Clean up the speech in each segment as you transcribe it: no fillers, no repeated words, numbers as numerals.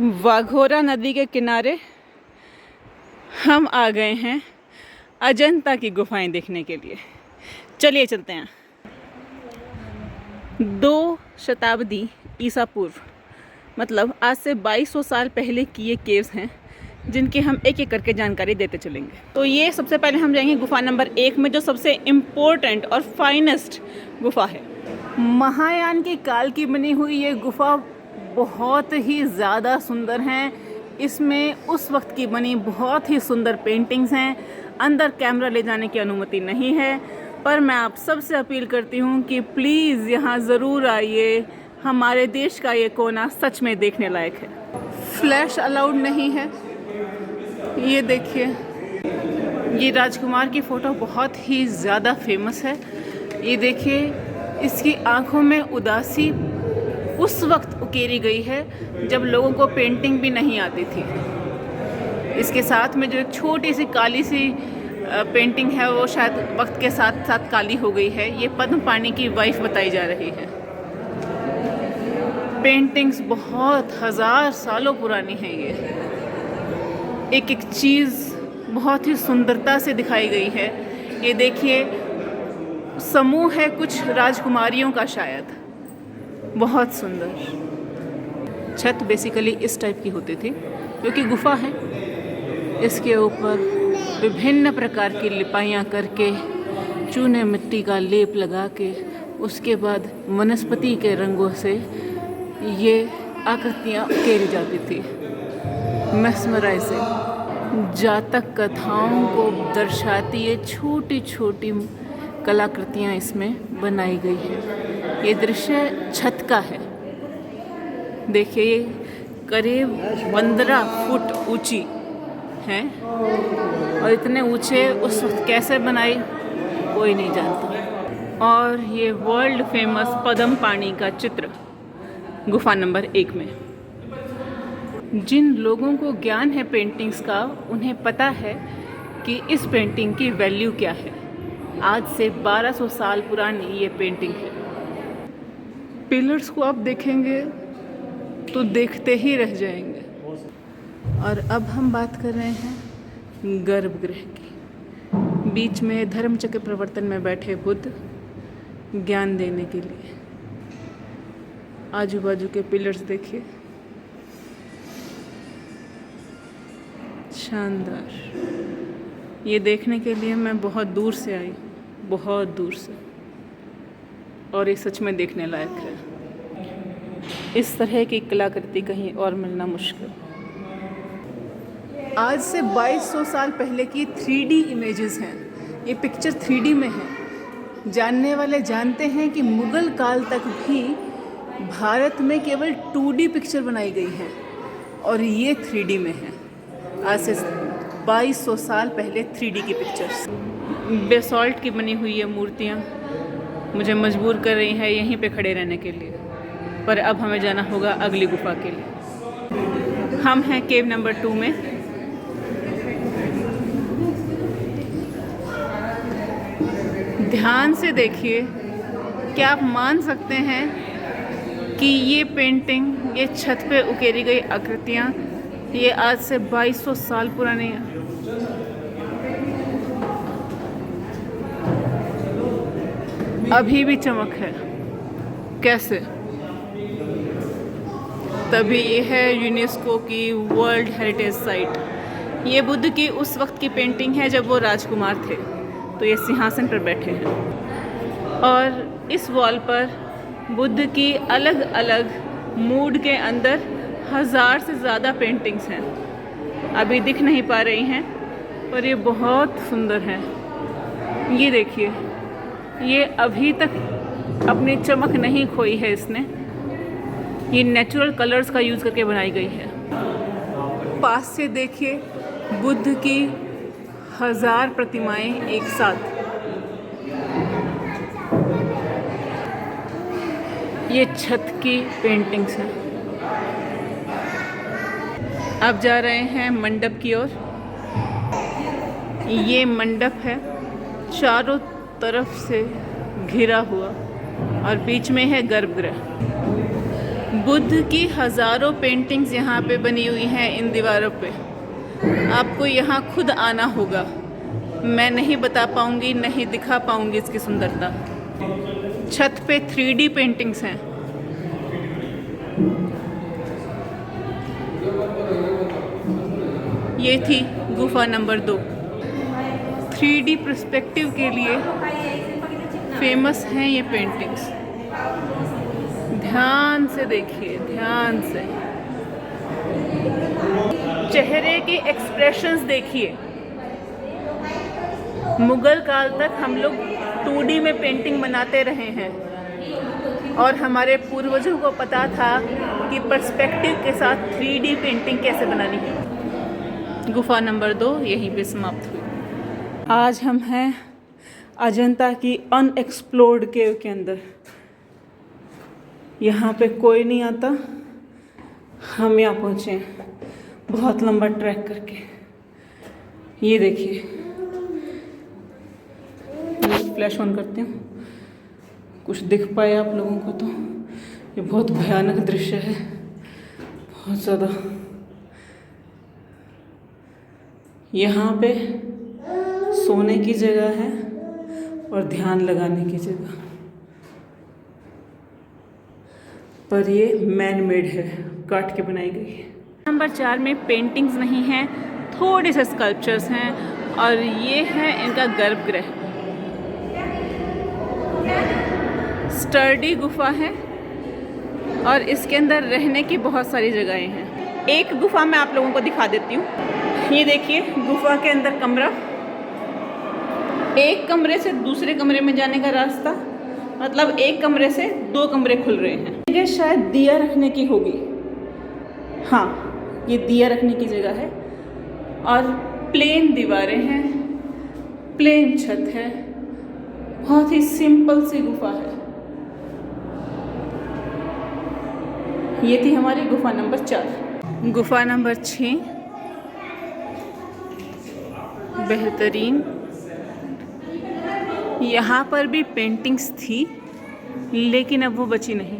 वाघोरा नदी के किनारे हम आ गए हैं अजंता की गुफाएं देखने के लिए। चलिए चलते हैं। 2 शताब्दी ईसा पूर्व, मतलब आज से 2200 साल पहले की ये केव्स हैं जिनकी हम एक एक करके जानकारी देते चलेंगे। तो ये सबसे पहले हम जाएंगे गुफा नंबर 1 में, जो सबसे इम्पोर्टेंट और फाइनेस्ट गुफा है। महायान के काल की बनी हुई ये गुफा बहुत ही ज़्यादा सुंदर हैं। इसमें उस वक्त की बनी बहुत ही सुंदर पेंटिंग्स हैं। अंदर कैमरा ले जाने की अनुमति नहीं है, पर मैं आप सबसे अपील करती हूँ कि प्लीज़ यहाँ ज़रूर आइए। हमारे देश का ये कोना सच में देखने लायक है। फ्लैश अलाउड नहीं है। ये देखिए, ये राजकुमार की फ़ोटो बहुत ही ज़्यादा फेमस है। ये देखिए, इसकी आंखों में उदासी उस वक्त उकेरी गई है जब लोगों को पेंटिंग भी नहीं आती थी। इसके साथ में जो एक छोटी सी काली सी पेंटिंग है, वो शायद वक्त के साथ साथ काली हो गई है। ये पद्म पाणि की वाइफ बताई जा रही है। पेंटिंग्स बहुत हज़ार सालों पुरानी है। ये एक एक चीज़ बहुत ही सुंदरता से दिखाई गई है। ये देखिए, समूह है कुछ राजकुमारियों का, शायद बहुत सुंदर। छत बेसिकली इस टाइप की होती थी क्योंकि गुफा है। इसके ऊपर विभिन्न प्रकार की लिपाइयाँ करके, चूने मिट्टी का लेप लगा के, उसके बाद वनस्पति के रंगों से ये आकृतियाँ उकेरी जाती थी। मेस्मराइजिंग जातक कथाओं को दर्शाती ये छोटी छोटी कलाकृतियाँ इसमें बनाई गई है। ये दृश्य छत का है। देखिए, ये करीब 15 फुट ऊंची है और इतने ऊंचे उस वक्त कैसे बनाई कोई नहीं जानता। और ये वर्ल्ड फेमस पद्म पाणि का चित्र गुफा नंबर 1 में। जिन लोगों को ज्ञान है पेंटिंग्स का, उन्हें पता है कि इस पेंटिंग की वैल्यू क्या है। आज से 1200 साल पुरानी ये पेंटिंग है। पिलर्स को आप देखेंगे तो देखते ही रह जाएंगे। और अब हम बात कर रहे हैं गर्भगृह की। बीच में धर्मचक्र प्रवर्तन में बैठे बुद्ध ज्ञान देने के लिए। आजू बाजू के पिलर्स देखिए, शानदार। ये देखने के लिए मैं बहुत दूर से आई, बहुत दूर से, और ये सच में देखने लायक है। इस तरह की कलाकृति कहीं और मिलना मुश्किल। आज से 2200 साल पहले की 3D इमेजेस हैं। ये पिक्चर 3D में है। जानने वाले जानते हैं कि मुगल काल तक भी भारत में केवल 2D पिक्चर बनाई गई है और ये 3D में है। आज से 2200 साल पहले 3D की पिक्चर्स। बेसॉल्ट की बनी हुई ये मूर्तियाँ मुझे मजबूर कर रही हैं यहीं पे खड़े रहने के लिए, पर अब हमें जाना होगा अगली गुफा के लिए। हम हैं केव नंबर 2 में। ध्यान से देखिए, क्या आप मान सकते हैं कि ये पेंटिंग, ये छत पे उकेरी गई आकृतियाँ, ये आज से 2200 साल पुरानी है। अभी भी चमक है। कैसे? तभी ये है यूनेस्को की वर्ल्ड हेरिटेज साइट। ये बुद्ध की उस वक्त की पेंटिंग है जब वो राजकुमार थे, तो ये सिंहासन पर बैठे हैं। और इस वॉल पर बुद्ध की अलग अलग मूड के अंदर 1000 से ज़्यादा पेंटिंग्स हैं। अभी दिख नहीं पा रही हैं, पर ये बहुत सुंदर हैं। ये देखिए, ये अभी तक अपनी चमक नहीं खोई है इसने। ये नेचुरल कलर्स का यूज़ करके बनाई गई है। पास से देखिए, बुद्ध की 1000 प्रतिमाएं एक साथ। ये छत की पेंटिंग्स हैं। अब जा रहे हैं मंडप की ओर। ये मंडप है, चारों तरफ से घिरा हुआ, और बीच में है गर्भगृह। बुद्ध की हज़ारों पेंटिंग्स यहाँ पे बनी हुई हैं इन दीवारों पे। आपको यहाँ खुद आना होगा, मैं नहीं बता पाऊँगी, नहीं दिखा पाऊँगी इसकी सुंदरता। छत पे 3D पेंटिंग्स हैं। ये थी गुफा नंबर 2। 3D पर्सपेक्टिव के लिए फेमस हैं ये पेंटिंग्स। ध्यान से देखिए, ध्यान से चेहरे के एक्सप्रेशंस देखिए। मुगल काल तक हम लोग 2D में पेंटिंग बनाते रहे हैं और हमारे पूर्वजों को पता था कि पर्सपेक्टिव के साथ 3D पेंटिंग कैसे बनानी है। गुफा नंबर 2 यहीं पे समाप्त हुई। आज हम हैं अजंता की अनएक्सप्लोर्ड केव के अंदर। यहाँ पे कोई नहीं आता, हम यहाँ पहुँचे हैं बहुत लंबा ट्रैक करके। ये देखिए, मैं फ्लैश ऑन करती हूँ, कुछ दिख पाए आप लोगों को तो। ये बहुत भयानक दृश्य है, बहुत ज़्यादा। यहाँ पे सोने की जगह है और ध्यान लगाने की जगह, पर ये मैन मेड है, काट के बनाई गई है। नंबर 4 में पेंटिंग्स नहीं हैं, थोड़े से स्कल्पचर्स हैं और ये है इनका गर्भगृह। स्टर्डी गुफा है और इसके अंदर रहने की बहुत सारी जगहें हैं। एक गुफा मैं आप लोगों को दिखा देती हूँ। ये देखिए, गुफा के अंदर कमरा, एक कमरे से दूसरे कमरे में जाने का रास्ता, मतलब एक कमरे से 2 कमरे खुल रहे हैं। ये शायद दिया रखने की होगी। हाँ, ये दिया रखने की जगह है और प्लेन दीवारें हैं, प्लेन छत है, बहुत ही सिंपल सी गुफा है। ये थी हमारी गुफा नंबर 4। गुफा नंबर 6 बेहतरीन। यहाँ पर भी पेंटिंग्स थी लेकिन अब वो बची नहीं।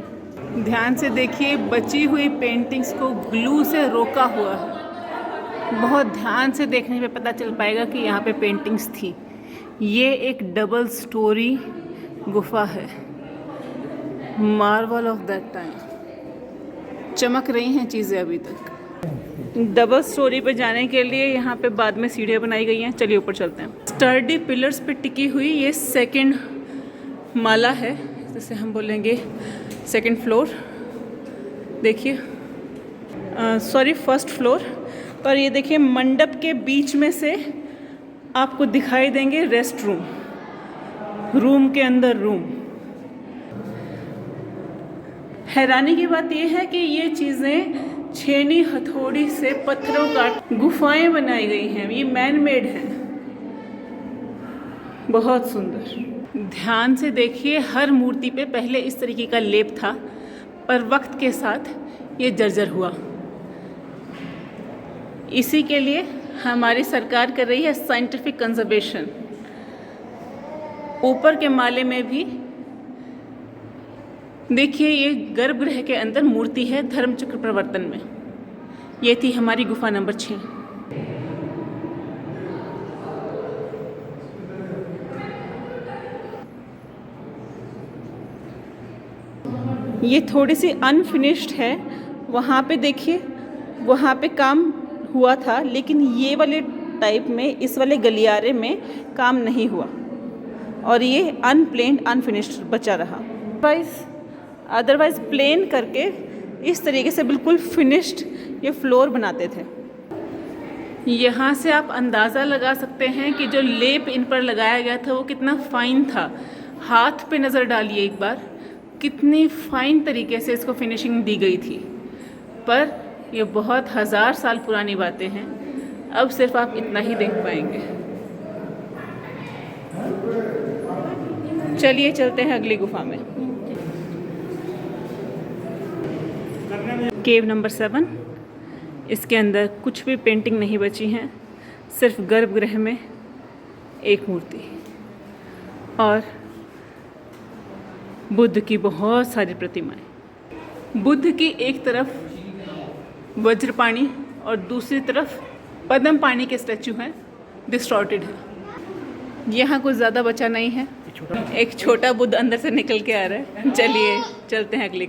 ध्यान से देखिए, बची हुई पेंटिंग्स को ग्लू से रोका हुआ है। बहुत ध्यान से देखने पे पता चल पाएगा कि यहाँ पे पेंटिंग्स थी। ये एक डबल स्टोरी गुफा है, मार्वल ऑफ दैट टाइम। चमक रही हैं चीज़ें अभी तक। डबल स्टोरी पे जाने के लिए यहाँ पे बाद में सीढ़ियाँ बनाई गई हैं। चलिए ऊपर चलते हैं। स्टर्डी पिलर्स पे टिकी हुई ये 2nd माला है, जिसे हम बोलेंगे 2nd फ्लोर। देखिए, सॉरी 1st फ्लोर। पर ये देखिए, मंडप के बीच में से आपको दिखाई देंगे रेस्ट रूम, रूम के अंदर रूम। हैरानी की बात यह है कि ये चीज़ें छेनी हथौड़ी से पत्थरों काट गुफाएं बनाई गई हैं। ये मैन मेड हैं, बहुत सुंदर। ध्यान से देखिए, हर मूर्ति पे पहले इस तरीके का लेप था, पर वक्त के साथ ये जर्जर हुआ। इसी के लिए हमारी सरकार कर रही है साइंटिफिक कंजर्वेशन। ऊपर के माले में भी देखिए, ये गर्भगृह के अंदर मूर्ति है धर्मचक्र प्रवर्तन में। ये थी हमारी गुफा नंबर 6। ये थोड़ी सी अनफिनिश्ड है। वहाँ पे देखिए, वहाँ पे काम हुआ था, लेकिन ये वाले टाइप में, इस वाले गलियारे में काम नहीं हुआ और ये अनप्लेन्ड अनफिनिश्ड बचा रहा। अदरवाइज प्लेन करके इस तरीके से बिल्कुल फिनिश्ड ये फ्लोर बनाते थे। यहाँ से आप अंदाज़ा लगा सकते हैं कि जो लेप इन पर लगाया गया था वो कितना फाइन था। हाथ पे नज़र डालिए एक बार, कितनी फाइन तरीके से इसको फिनिशिंग दी गई थी। पर ये बहुत 1000 साल पुरानी बातें हैं, अब सिर्फ आप इतना ही देख पाएंगे। चलिए चलते हैं अगली गुफा में। केव नंबर 7। इसके अंदर कुछ भी पेंटिंग नहीं बची हैं, सिर्फ गर्भगृह में एक मूर्ति और बुद्ध की बहुत सारी प्रतिमाएं। बुद्ध की एक तरफ वज्रपाणी और दूसरी तरफ पद्म पाणी के स्टैचू हैं, डिस्टॉर्टेड है। यहाँ कुछ ज़्यादा बचा नहीं है। एक छोटा बुद्ध अंदर से निकल के आ रहा है। चलिए चलते हैं अगले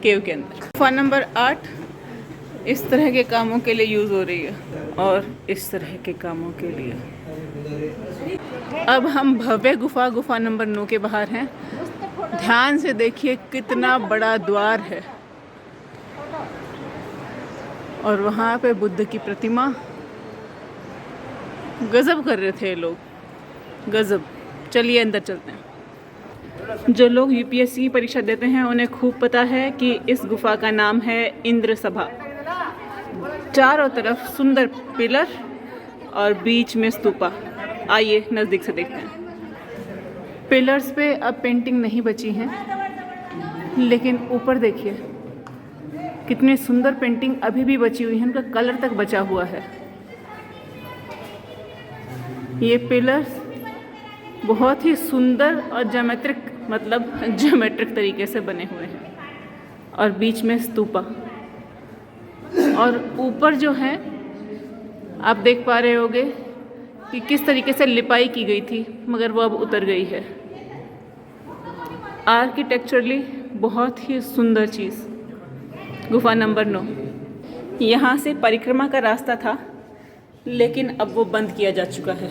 केव के अंदर। गुफा नंबर 8 इस तरह के कामों के लिए यूज़ हो रही है और इस तरह के कामों के लिए। अब हम भव्य गुफा नंबर 9 के बाहर हैं। ध्यान से देखिए कितना बड़ा द्वार है और वहाँ पे बुद्ध की प्रतिमा। गजब कर रहे थे लोग, गजब। चलिए अंदर चलते हैं। जो लोग यूपीएससी की परीक्षा देते हैं उन्हें खूब पता है कि इस गुफा का नाम है इंद्र सभा। चारों तरफ सुंदर पिलर और बीच में स्तूपा। आइए नज़दीक से देखते हैं। पिलर्स पे अब पेंटिंग नहीं बची हैं, लेकिन ऊपर देखिए कितनी सुंदर पेंटिंग अभी भी बची हुई है। उनका कलर तक बचा हुआ है। ये पिलर्स बहुत ही सुंदर और ज्योमेट्रिक तरीके से बने हुए हैं और बीच में स्तूपा। और ऊपर जो है आप देख पा रहे होंगे कि किस तरीके से लिपाई की गई थी, मगर वो अब उतर गई है। आर्किटेक्चरली बहुत ही सुंदर चीज़। गुफा नंबर 9। यहाँ से परिक्रमा का रास्ता था, लेकिन अब वो बंद किया जा चुका है।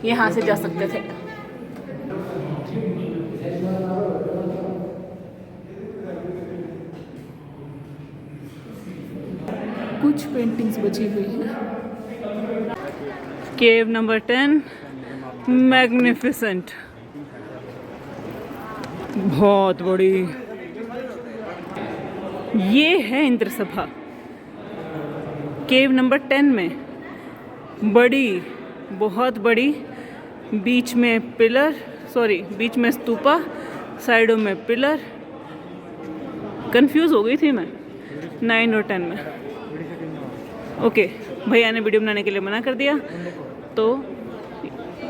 यहाँ से जा सकते थे। कुछ पेंटिंग्स बची हुई हैं। केव नंबर 10 मैग्निफिसेंट, बहुत बड़ी। ये है इंद्र सभा। केव नंबर 10 में बड़ी, बहुत बड़ी, बीच में स्तूपा, साइडों में पिलर। कंफ्यूज हो गई थी मैं 9 और 10 में। ओके, भैया ने वीडियो बनाने के लिए मना कर दिया, तो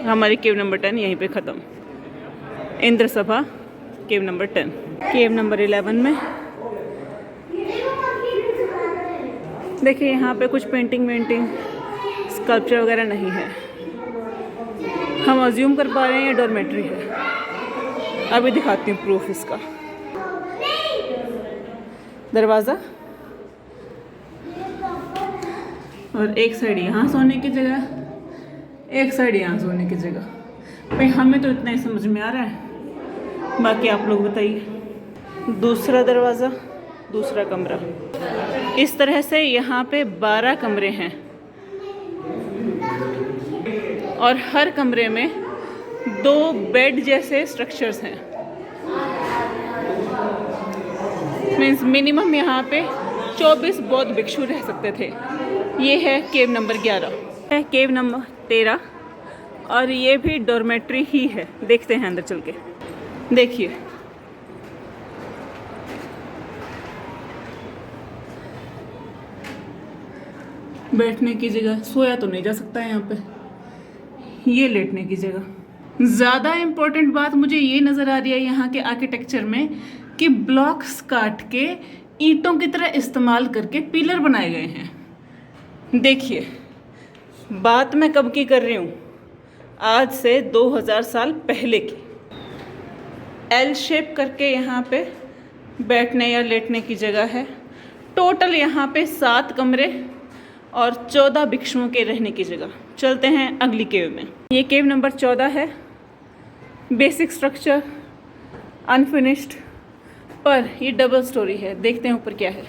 हमारी केव नंबर 10 यहीं पे ख़त्म। इंद्र सभा केव नंबर 10। केव नंबर 11 में देखिए यहाँ पे कुछ पेंटिंग स्कल्पचर वगैरह नहीं है। हम अज्यूम कर पा रहे हैं ये डॉर्मेट्री है। अभी दिखाती हूँ प्रूफ इसका। दरवाज़ा और एक साइड यहाँ सोने की जगह, एक साइड यहाँ सोने की जगह। भाई हमें तो इतना ही समझ में आ रहा है, बाकी आप लोग बताइए। दूसरा दरवाज़ा, दूसरा कमरा। इस तरह से यहाँ पे 12 कमरे हैं और हर कमरे में 2 बेड जैसे स्ट्रक्चर्स हैं। मीन्स मिनिमम यहाँ पे 24 बौद्ध भिक्षु रह सकते थे। ये है केव नंबर 11। है केव नंबर 13 और ये भी डॉर्मेट्री ही है। देखते हैं अंदर चल के। देखिए बैठने की जगह, सोया तो नहीं जा सकता है यहाँ पे। ये लेटने की जगह। ज़्यादा इम्पोर्टेंट बात मुझे ये नज़र आ रही है यहाँ के आर्किटेक्चर में कि ब्लॉक्स काट के ईंटों की तरह इस्तेमाल करके पिलर बनाए गए हैं। देखिए, बात मैं कब की कर रही हूँ, आज से 2000 साल पहले की। एल शेप करके यहाँ पे बैठने या लेटने की जगह है। टोटल यहाँ पे 7 कमरे और 14 भिक्षुओं के रहने की जगह। चलते हैं अगली केव में। ये केव नंबर 14 है। बेसिक स्ट्रक्चर अनफिनिश्ड, पर ये डबल स्टोरी है। देखते हैं ऊपर क्या है।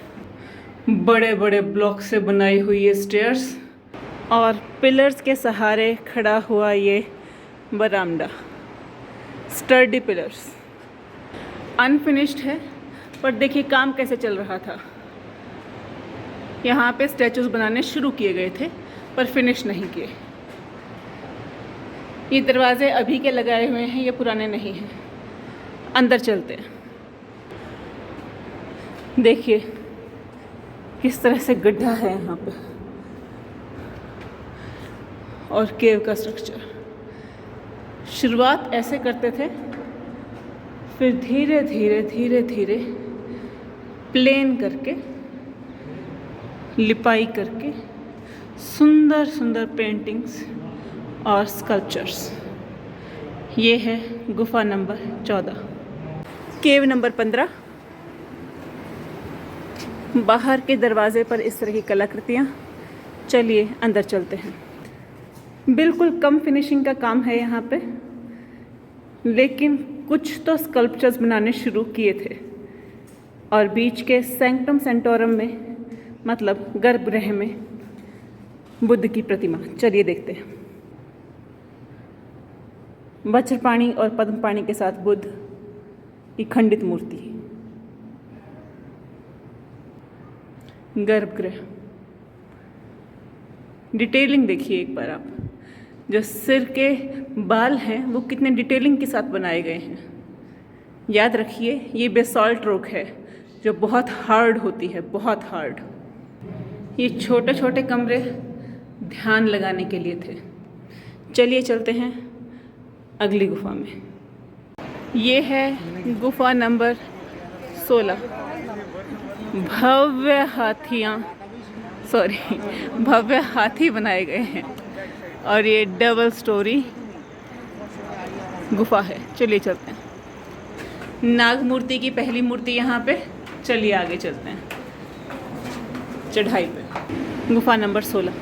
बड़े बड़े ब्लॉक से बनाई हुई ये स्टेयर्स और पिलर्स के सहारे खड़ा हुआ ये बरामदा। Sturdy pillars. अनफिनिश्ड है, पर देखिए काम कैसे चल रहा था। यहाँ पे स्टैचूज बनाने शुरू किए गए थे, पर फिनिश नहीं किए। ये दरवाजे अभी के लगाए हुए हैं, ये पुराने नहीं हैं। अंदर चलते हैं। देखिए किस तरह से गड्ढा है यहाँ पे और केव का स्ट्रक्चर। शुरुआत ऐसे करते थे, फिर धीरे धीरे धीरे धीरे प्लेन करके, लिपाई करके सुंदर सुंदर पेंटिंग्स और स्कल्पचर्स। ये है गुफा नंबर 14। केव नंबर 15। बाहर के दरवाजे पर इस तरह की कलाकृतियाँ। चलिए अंदर चलते हैं। बिल्कुल कम फिनिशिंग का काम है यहाँ पे, लेकिन कुछ तो स्कल्पचर्स बनाने शुरू किए थे। और बीच के सैंक्टम सेंटोरम में, मतलब गर्भगृह में, बुद्ध की प्रतिमा। चलिए देखते हैं। वज्रपाणि और पद्मपाणि के साथ बुद्ध की खंडित मूर्ति। गर्भगृह, डिटेलिंग देखिए एक बार आप। जो सिर के बाल हैं वो कितने डिटेलिंग के साथ बनाए गए हैं। याद रखिए ये बेसाल्ट रॉक है जो बहुत हार्ड होती है, बहुत हार्ड। ये छोटे छोटे कमरे ध्यान लगाने के लिए थे। चलिए चलते हैं अगली गुफा में। ये है गुफा नंबर 16। भव्य हाथी बनाए गए हैं और ये डबल स्टोरी गुफा है। चलिए चलते हैं। नाग मूर्ति की पहली मूर्ति यहाँ पे। चलिए आगे चलते हैं चढ़ाई पे। गुफा नंबर 16।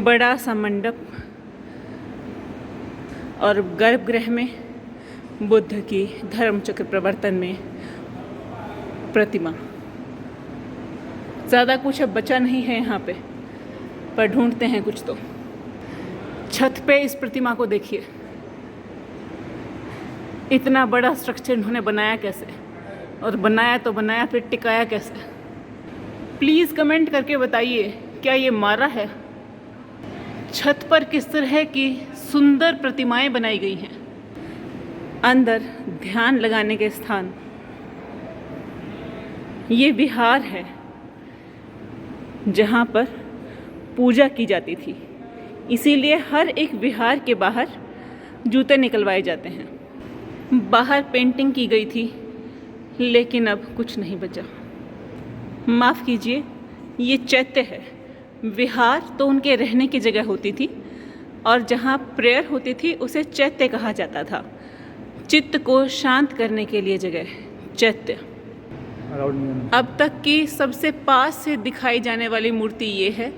बड़ा सा मंडप और गर्भगृह में बुद्ध की धर्म चक्र प्रवर्तन में प्रतिमा। ज़्यादा कुछ अब बचा नहीं है यहाँ पे, पर ढूंढते हैं कुछ तो। छत पे इस प्रतिमा को देखिए। इतना बड़ा स्ट्रक्चर इन्होंने बनाया कैसे, और बनाया तो बनाया, फिर टिकाया कैसे? प्लीज़ कमेंट करके बताइए, क्या ये मारा है? छत पर किस तरह की सुंदर प्रतिमाएं बनाई गई हैं। अंदर ध्यान लगाने के स्थान। ये विहार है जहाँ पर पूजा की जाती थी, इसीलिए हर एक विहार के बाहर जूते निकलवाए जाते हैं। बाहर पेंटिंग की गई थी, लेकिन अब कुछ नहीं बचा। माफ़ कीजिए, ये चैत्य है। विहार तो उनके रहने की जगह होती थी, और जहाँ प्रेयर होती थी उसे चैत्य कहा जाता था। चित्त को शांत करने के लिए जगह, चैत्य। अब तक की सबसे पास से दिखाई जाने वाली मूर्ति ये है।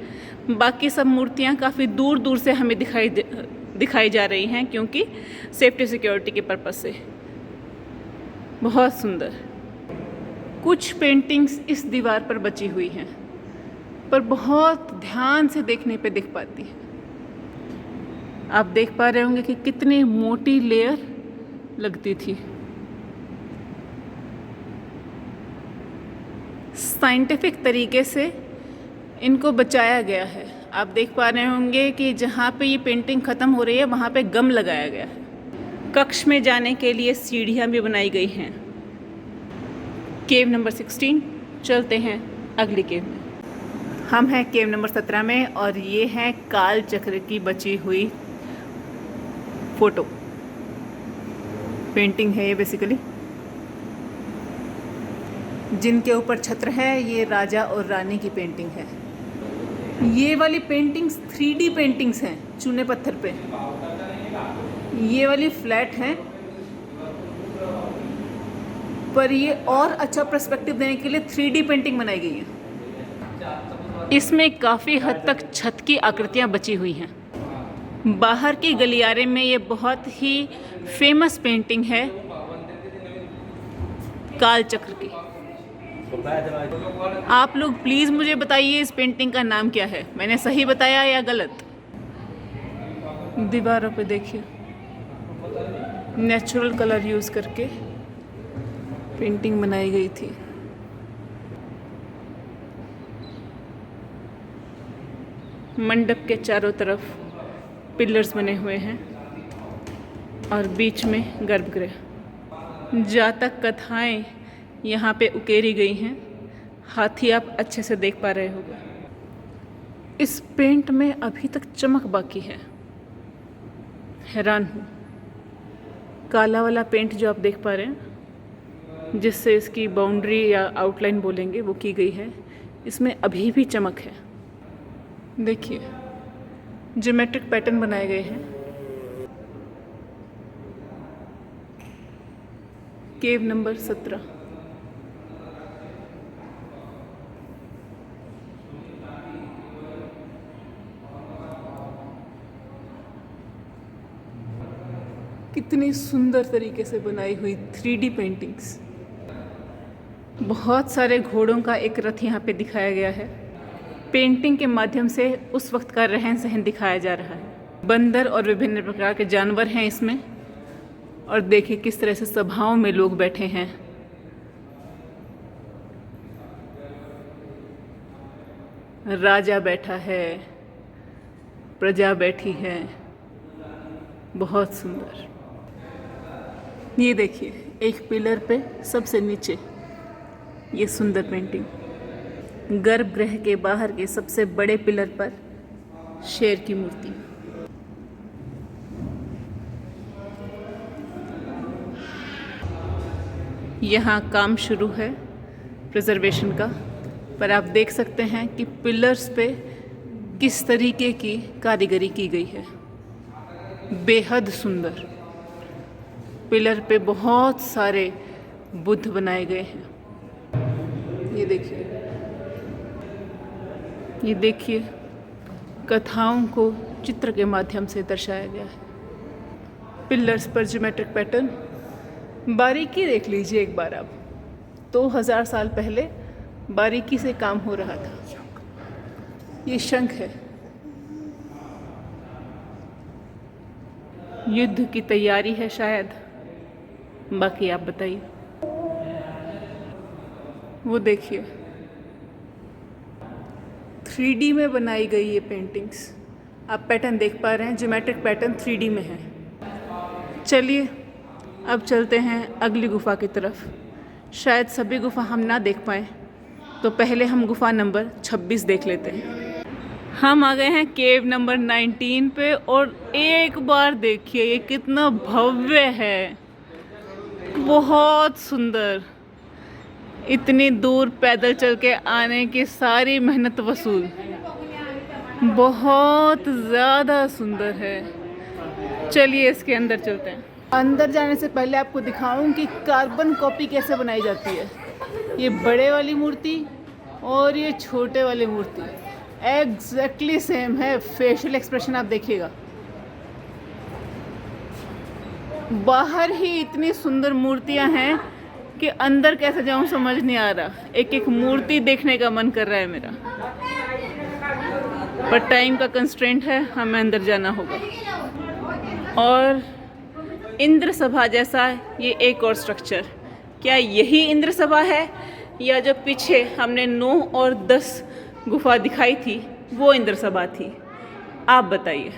बाकी सब मूर्तियाँ काफ़ी दूर दूर से हमें दिखाई जा रही हैं, क्योंकि सेफ्टी सिक्योरिटी के पर्पज़ से। बहुत सुंदर। कुछ पेंटिंग्स इस दीवार पर बची हुई हैं, पर बहुत ध्यान से देखने पे दिख पाती है। आप देख पा रहे होंगे कि कितनी मोटी लेयर लगती थी। साइंटिफिक तरीके से इनको बचाया गया है। आप देख पा रहे होंगे कि जहाँ पे ये पेंटिंग ख़त्म हो रही है वहाँ पे गम लगाया गया है। कक्ष में जाने के लिए सीढ़ियाँ भी बनाई गई हैं। केव नंबर 16। चलते हैं अगली केव में। हम हैं केव नंबर 17 में, और ये है काल चक्र की बची हुई फोटो पेंटिंग है। ये बेसिकली जिनके ऊपर छत्र है, ये राजा और रानी की पेंटिंग है। ये वाली पेंटिंग्स 3D पेंटिंग्स हैं, चूने पत्थर पे। ये वाली फ्लैट है, पर ये और अच्छा पर्सपेक्टिव देने के लिए 3D पेंटिंग बनाई गई है। इसमें काफ़ी हद तक छत की आकृतियाँ बची हुई हैं। बाहर की गलियारे में ये बहुत ही फेमस पेंटिंग है काल चक्र की। आप लोग प्लीज़ मुझे बताइए इस पेंटिंग का नाम क्या है। मैंने सही बताया या गलत? दीवारों पे देखिए, नेचुरल कलर यूज़ करके पेंटिंग बनाई गई थी। मंडप के चारों तरफ पिलर्स बने हुए हैं और बीच में गर्भगृह। जातक कथाएं यहाँ पे उकेरी गई हैं। हाथी आप अच्छे से देख पा रहे होंगे। इस पेंट में अभी तक चमक बाकी है। हैरान हूँ। काला वाला पेंट जो आप देख पा रहे हैं, जिससे इसकी बाउंड्री या आउटलाइन बोलेंगे वो की गई है। इसमें अभी भी चमक है। देखिए ज्योमेट्रिक पैटर्न बनाए गए हैं। केव नंबर 17। कितनी सुंदर तरीके से बनाई हुई 3D पेंटिंग्स। बहुत सारे घोड़ों का एक रथ यहाँ पे दिखाया गया है। पेंटिंग के माध्यम से उस वक्त का रहन सहन दिखाया जा रहा है। बंदर और विभिन्न प्रकार के जानवर हैं इसमें। और देखिए किस तरह से सभाओं में लोग बैठे हैं। राजा बैठा है, प्रजा बैठी है। बहुत सुंदर। ये देखिए एक पिलर पे सबसे नीचे ये सुंदर पेंटिंग। गर्भगृह के बाहर के सबसे बड़े पिलर पर शेर की मूर्ति। यहाँ काम शुरू है प्रिजर्वेशन का, पर आप देख सकते हैं कि पिलर्स पे किस तरीके की कारीगरी की गई है। बेहद सुंदर। पिलर पे बहुत सारे बुद्ध बनाए गए हैं। ये देखिए कथाओं को चित्र के माध्यम से दर्शाया गया है। पिलर्स पर ज्योमेट्रिक पैटर्न। बारीकी देख लीजिए एक बार आप। 2000 साल पहले बारीकी से काम हो रहा था। ये शंख है। युद्ध की तैयारी है शायद, बाकी आप बताइए। वो देखिए 3D में बनाई गई ये पेंटिंग्स। आप पैटर्न देख पा रहे हैं, ज्योमेट्रिक पैटर्न 3D में है। चलिए अब चलते हैं अगली गुफा की तरफ। शायद सभी गुफा हम ना देख पाएँ, तो पहले हम गुफा नंबर 26 देख लेते हैं। हम आ गए हैं केव नंबर 19 पे। और एक बार देखिए ये कितना भव्य है। बहुत सुंदर। इतनी दूर पैदल चल के आने की सारी मेहनत वसूल। बहुत ज़्यादा सुंदर है। चलिए इसके अंदर चलते हैं। अंदर जाने से पहले आपको दिखाऊं कि कार्बन कॉपी कैसे बनाई जाती है। ये बड़े वाली मूर्ति और ये छोटे वाली मूर्ति एग्जैक्टली सेम है। फेशियल एक्सप्रेशन आप देखिएगा। बाहर ही इतनी सुंदर मूर्तियां हैं कि अंदर कैसे जाऊं समझ नहीं आ रहा। एक एक मूर्ति देखने का मन कर रहा है मेरा, पर टाइम का कंस्ट्रेंट है, हमें अंदर जाना होगा। और इंद्र सभा जैसा ये एक और स्ट्रक्चर, क्या यही इंद्र सभा है या जो पीछे हमने 9 और 10 गुफा दिखाई थी वो इंद्र सभा थी? आप बताइए।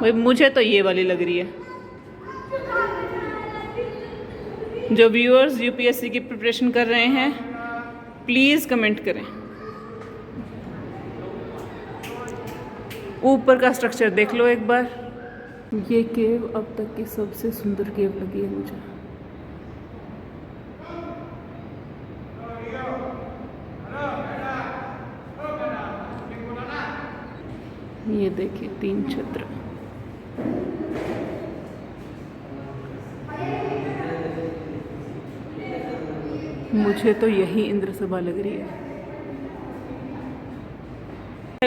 भाई मुझे तो ये वाली लग रही है। जो व्यूअर्स यूपीएससी की प्रिपरेशन कर रहे हैं प्लीज़ कमेंट करें। ऊपर का स्ट्रक्चर देख लो एक बार। ये केव अब तक की सबसे सुंदर केव लगी है मुझे। ये देखिए 3 छत्र। मुझे तो यही इंद्र सभा लग रही है।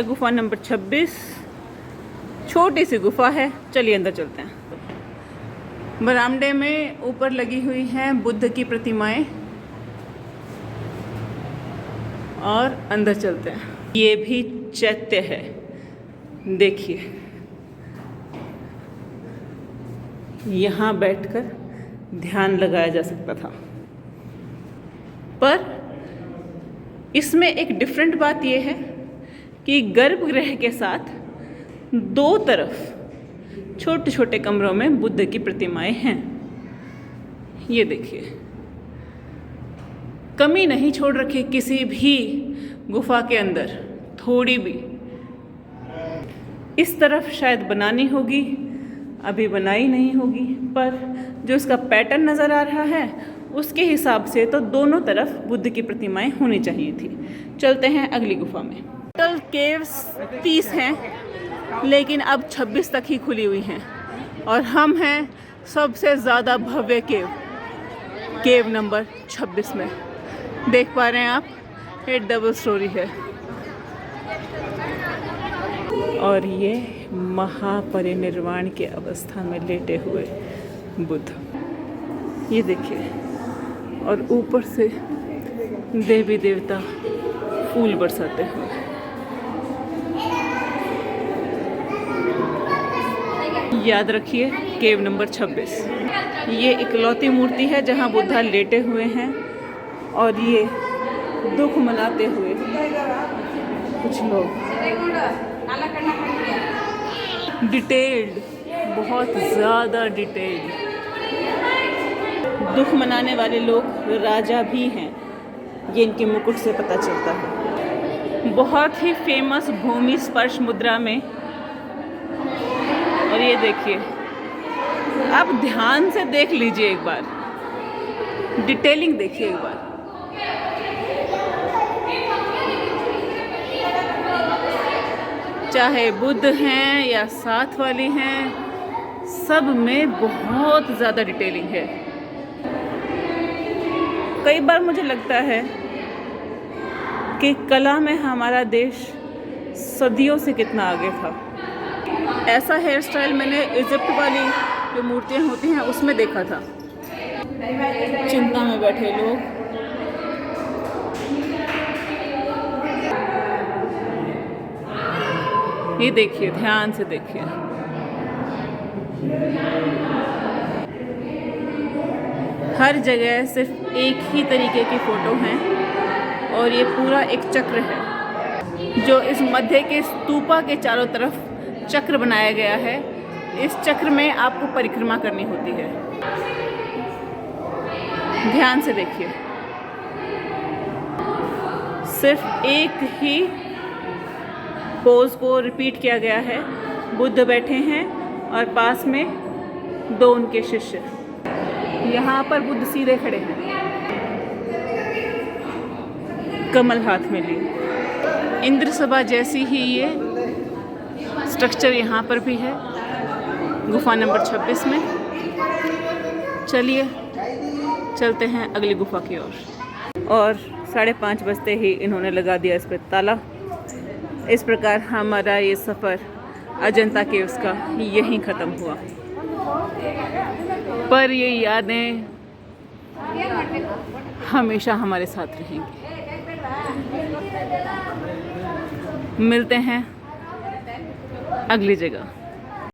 गुफा नंबर 26। छोटी सी गुफा है। चलिए अंदर चलते हैं। बरामदे में ऊपर लगी हुई हैं बुद्ध की प्रतिमाएं। और अंदर चलते हैं। ये भी चैत्य है। देखिए यहाँ बैठकर ध्यान लगाया जा सकता था, पर इसमें एक डिफरेंट बात यह है कि गर्भगृह के साथ 2 तरफ छोटे छोटे कमरों में बुद्ध की प्रतिमाएं हैं। ये देखिए कमी नहीं छोड़ रखी किसी भी गुफा के अंदर थोड़ी भी। इस तरफ शायद बनानी होगी, अभी बनाई नहीं होगी, पर जो इसका पैटर्न नज़र आ रहा है उसके हिसाब से तो दोनों तरफ बुद्ध की प्रतिमाएं होनी चाहिए थी। चलते हैं अगली गुफा में। टोटल केव्स 30 हैं, लेकिन अब 26 तक ही खुली हुई हैं और हम हैं सबसे ज़्यादा भव्य केव नंबर 26 में। देख पा रहे हैं आप, ये डबल स्टोरी है और ये महापरिनिर्वाण के अवस्था में लेटे हुए बुद्ध, ये देखिए, और ऊपर से देवी देवता फूल बरसाते हुए। याद रखिए, केव नंबर 26 ये इकलौती मूर्ति है जहाँ बुद्धा लेटे हुए हैं और ये दुख मनाते हुए कुछ लोग। डिटेल्ड, बहुत ज़्यादा डिटेल्ड। दुख मनाने वाले लोग राजा भी हैं, ये इनके मुकुट से पता चलता है। बहुत ही फेमस भूमि स्पर्श मुद्रा में। और ये देखिए, आप ध्यान से देख लीजिए एक बार, डिटेलिंग देखिए एक बार। चाहे बुद्ध हैं या साथ वाली हैं, सब में बहुत ज़्यादा डिटेलिंग है। कई बार मुझे लगता है कि कला में हमारा देश सदियों से कितना आगे था। ऐसा हेयर स्टाइल मैंने इजिप्ट वाली जो मूर्तियाँ होती हैं उसमें देखा था। चिंता में बैठे लोग, ये देखिए, ध्यान से देखिए। हर जगह सिर्फ एक ही तरीके की फ़ोटो हैं और ये पूरा एक चक्र है जो इस मध्य के स्तूपा के चारों तरफ चक्र बनाया गया है। इस चक्र में आपको परिक्रमा करनी होती है। ध्यान से देखिए, सिर्फ एक ही पोज को रिपीट किया गया है। बुद्ध बैठे हैं और पास में दो उनके शिष्य। यहाँ पर बुद्ध सीधे खड़े हैं, कमल हाथ में लिए। इंद्र सभा जैसी ही ये स्ट्रक्चर यहाँ पर भी है, गुफा नंबर 26 में। चलिए चलते हैं अगली गुफा की ओर। और 5:30 बजते ही इन्होंने लगा दिया इस पर ताला। इस प्रकार हमारा ये सफ़र अजंता केव्स का यहीं ख़त्म हुआ। पर ये यादें हमेशा हमारे साथ रहेंगी। मिलते हैं अगली जगह।